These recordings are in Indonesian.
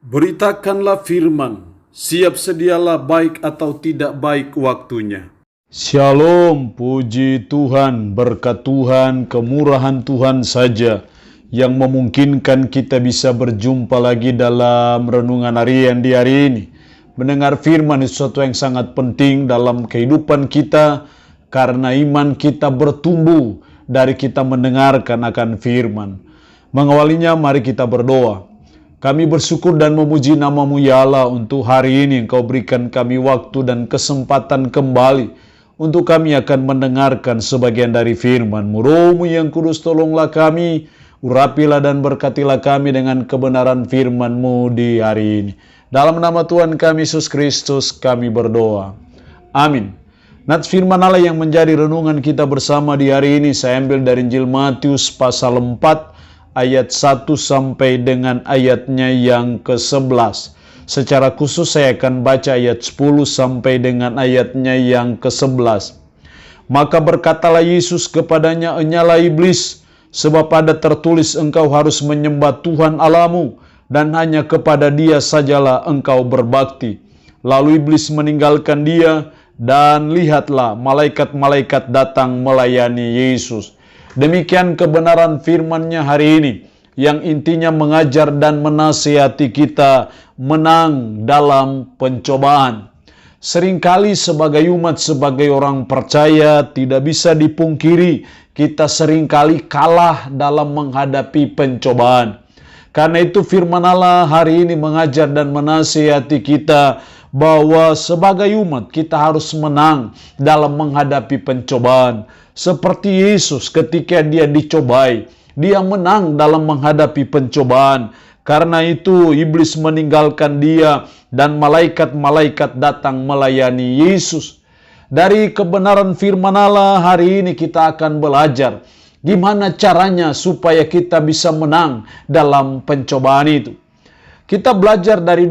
Beritakanlah firman, siap sedialah baik atau tidak baik waktunya. Shalom, puji Tuhan, berkat Tuhan, kemurahan Tuhan saja yang memungkinkan kita bisa berjumpa lagi dalam renungan harian di hari ini. Mendengar firman itu sesuatu yang sangat penting dalam kehidupan kita karena iman kita bertumbuh dari kita mendengarkan akan firman. Mengawalinya, mari kita berdoa. Kami bersyukur dan memuji nama-Mu ya Allah untuk hari ini Engkau berikan kami waktu dan kesempatan kembali untuk kami akan mendengarkan sebagian dari firman-Mu. Roh-Mu yang kudus, tolonglah kami, urapilah dan berkatilah kami dengan kebenaran firman-Mu di hari ini. Dalam nama Tuhan kami Yesus Kristus kami berdoa. Amin. Nats firman Allah yang menjadi renungan kita bersama di hari ini saya ambil dari Injil Matius pasal 4 ayat 1 sampai dengan ayatnya yang ke-11. Secara khusus saya akan baca ayat 10 sampai dengan ayatnya yang ke-11. Maka berkatalah Yesus kepadanya, "Enyalah iblis, sebab ada tertulis engkau harus menyembah Tuhan Allahmu, dan hanya kepada Dia sajalah engkau berbakti." Lalu iblis meninggalkan dia, dan lihatlah malaikat-malaikat datang melayani Yesus. Demikian kebenaran firman-Nya hari ini, yang intinya mengajar dan menasihati kita menang dalam pencobaan. Seringkali sebagai umat, sebagai orang percaya, tidak bisa dipungkiri kita seringkali kalah dalam menghadapi pencobaan. Karena itu firman Allah hari ini mengajar dan menasihati kita bahwa sebagai umat kita harus menang dalam menghadapi pencobaan. Seperti Yesus ketika dia dicobai, dia menang dalam menghadapi pencobaan. Karena itu iblis meninggalkan dia dan malaikat-malaikat datang melayani Yesus. Dari kebenaran firman Allah hari ini kita akan belajar gimana caranya supaya kita bisa menang dalam pencobaan itu. Kita belajar dari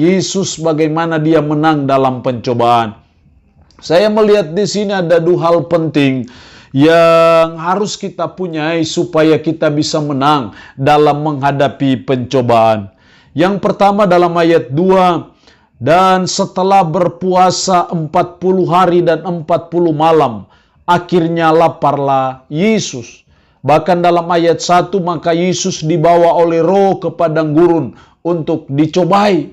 Yesus bagaimana dia menang dalam pencobaan. Saya melihat di sini ada dua hal penting yang harus kita punyai supaya kita bisa menang dalam menghadapi pencobaan. Yang pertama dalam ayat 2, dan setelah berpuasa 40 hari dan 40 malam, akhirnya laparlah Yesus. Bahkan dalam ayat 1, maka Yesus dibawa oleh Roh ke padang gurun untuk dicobai.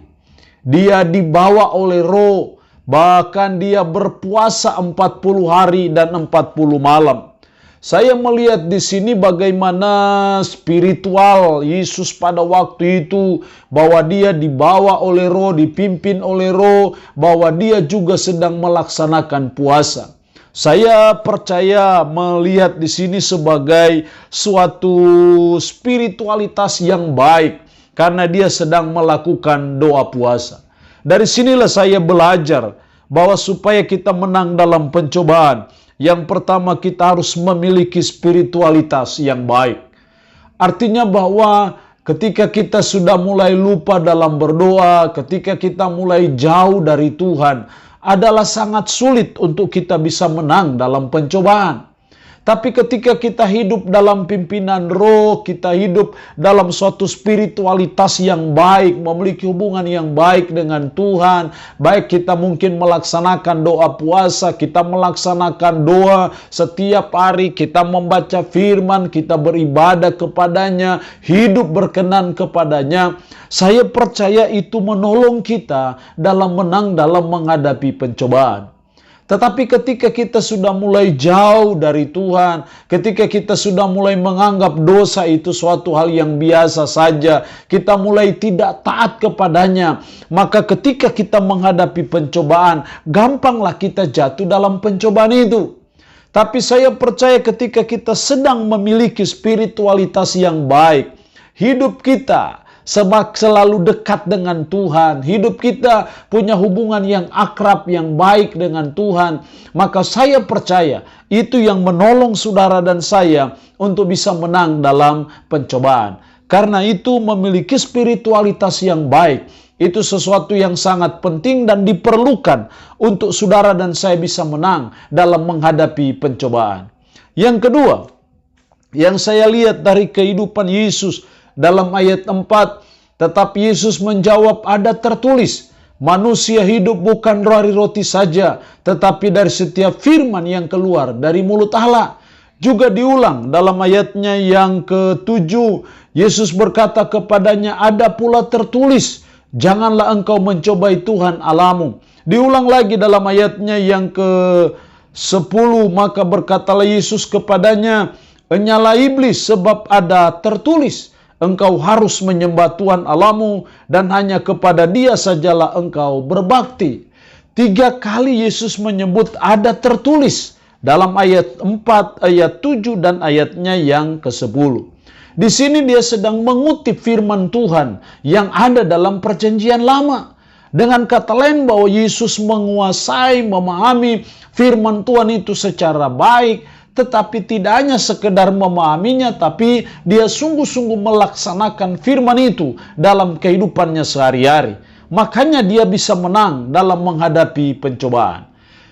Dia dibawa oleh Roh, bahkan dia berpuasa 40 hari dan 40 malam. Saya melihat di sini bagaimana spiritual Yesus pada waktu itu, bahwa dia dibawa oleh Roh, dipimpin oleh Roh, bahwa dia juga sedang melaksanakan puasa. Saya percaya melihat di sini sebagai suatu spiritualitas yang baik karena dia sedang melakukan doa puasa. Dari sinilah saya belajar bahwa supaya kita menang dalam pencobaan, yang pertama kita harus memiliki spiritualitas yang baik. Artinya bahwa ketika kita sudah mulai lupa dalam berdoa, ketika kita mulai jauh dari Tuhan, adalah sangat sulit untuk kita bisa menang dalam pencobaan. Tapi ketika kita hidup dalam pimpinan Roh, kita hidup dalam suatu spiritualitas yang baik, memiliki hubungan yang baik dengan Tuhan, baik kita mungkin melaksanakan doa puasa, kita melaksanakan doa setiap hari, kita membaca firman, kita beribadah kepadanya, hidup berkenan kepadanya. Saya percaya itu menolong kita dalam menang dalam menghadapi pencobaan. Tetapi ketika kita sudah mulai jauh dari Tuhan, ketika kita sudah mulai menganggap dosa itu suatu hal yang biasa saja, kita mulai tidak taat kepadanya, maka ketika kita menghadapi pencobaan, gampanglah kita jatuh dalam pencobaan itu. Tapi saya percaya ketika kita sedang memiliki spiritualitas yang baik, hidup kita selalu dekat dengan Tuhan, hidup kita punya hubungan yang akrab, yang baik dengan Tuhan, maka saya percaya itu yang menolong saudara dan saya untuk bisa menang dalam pencobaan. Karena itu memiliki spiritualitas yang baik, itu sesuatu yang sangat penting dan diperlukan untuk saudara dan saya bisa menang dalam menghadapi pencobaan. Yang kedua, yang saya lihat dari kehidupan Yesus dalam ayat 4, Tetapi Yesus menjawab, ada tertulis, manusia hidup bukan dari roti saja, tetapi dari setiap firman yang keluar dari mulut Allah. Juga diulang dalam ayatnya yang ke-7, Yesus berkata kepadanya, ada pula tertulis, janganlah engkau mencobai Tuhan Allahmu. Diulang lagi dalam ayatnya yang ke-10, maka berkatalah Yesus kepadanya, enyalah iblis, sebab ada tertulis, engkau harus menyembah Tuhan Allahmu dan hanya kepada Dia sajalah engkau berbakti. 3 kali Yesus menyebut ada tertulis dalam ayat 4, ayat 7 dan ayatnya yang ke-10. Di sini dia sedang mengutip firman Tuhan yang ada dalam Perjanjian Lama. Dengan kata lain bahwa Yesus menguasai, memahami firman Tuhan itu secara baik, tetapi tidak hanya sekedar memahaminya, tapi dia sungguh-sungguh melaksanakan firman itu dalam kehidupannya sehari-hari. Makanya dia bisa menang dalam menghadapi pencobaan.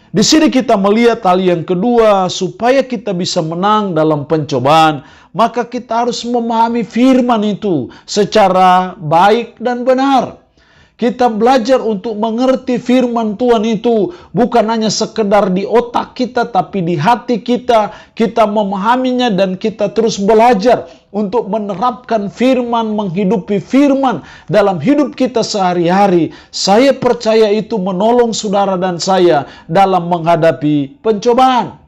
Di sini kita melihat hal yang kedua, supaya kita bisa menang dalam pencobaan, maka kita harus memahami firman itu secara baik dan benar. Kita belajar untuk mengerti firman Tuhan itu bukan hanya sekedar di otak kita, tapi di hati kita. Kita memahaminya dan kita terus belajar untuk menerapkan firman, menghidupi firman dalam hidup kita sehari-hari. Saya percaya itu menolong saudara dan saya dalam menghadapi pencobaan.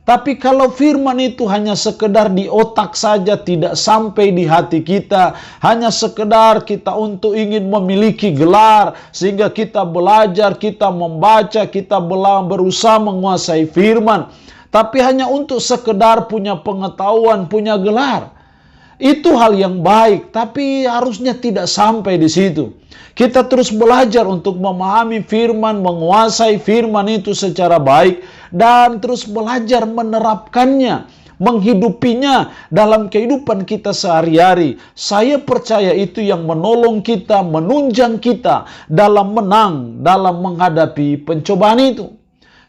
Tapi kalau firman itu hanya sekedar di otak saja, tidak sampai di hati kita, hanya sekedar kita untuk ingin memiliki gelar, sehingga kita belajar, kita membaca, kita berusaha menguasai firman, tapi hanya untuk sekedar punya pengetahuan, punya gelar. Itu hal yang baik, tapi harusnya tidak sampai di situ. Kita terus belajar untuk memahami firman, menguasai firman itu secara baik, dan terus belajar menerapkannya, menghidupinya dalam kehidupan kita sehari-hari. Saya percaya itu yang menolong kita, menunjang kita dalam menang, dalam menghadapi pencobaan itu.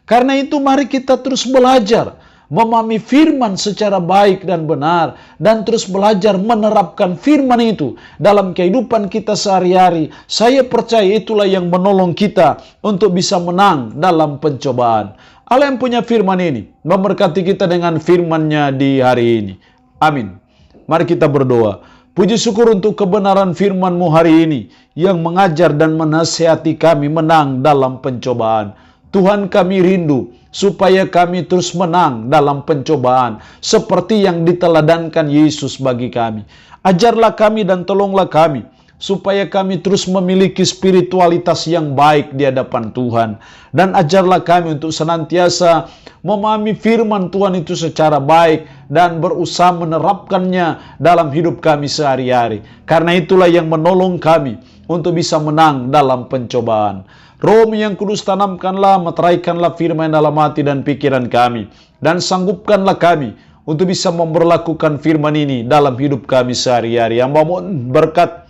Karena itu mari kita terus belajar memahami firman secara baik dan benar, dan terus belajar menerapkan firman itu dalam kehidupan kita sehari-hari. Saya percaya itulah yang menolong kita untuk bisa menang dalam pencobaan. Allah yang punya firman ini memberkati kita dengan firman-Nya di hari ini. Amin. Mari kita berdoa. Puji syukur untuk kebenaran firman-Mu hari ini yang mengajar dan menasihati kami menang dalam pencobaan. Tuhan, kami rindu supaya kami terus menang dalam pencobaan seperti yang diteladankan Yesus bagi kami. Ajarlah kami dan tolonglah kami supaya kami terus memiliki spiritualitas yang baik di hadapan Tuhan. Dan ajarlah kami untuk senantiasa memahami firman Tuhan itu secara baik dan berusaha menerapkannya dalam hidup kami sehari-hari. Karena itulah yang menolong kami untuk bisa menang dalam pencobaan. Roh yang kudus, tanamkanlah, meteraikanlah firman dalam hati dan pikiran kami. Dan sanggupkanlah kami untuk bisa memperlakukan firman ini dalam hidup kami sehari-hari. Hamba mohon berkat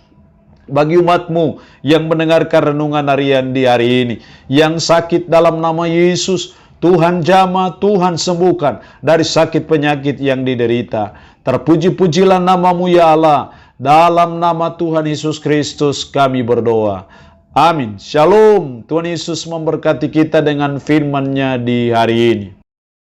bagi umat-Mu yang mendengarkan renungan harian di hari ini. Yang sakit dalam nama Yesus, Tuhan jamah, Tuhan sembuhkan dari sakit penyakit yang diderita. Terpuji-pujilah nama-Mu ya Allah. Dalam nama Tuhan Yesus Kristus kami berdoa. Amin. Shalom. Tuhan Yesus memberkati kita dengan firman-Nya di hari ini.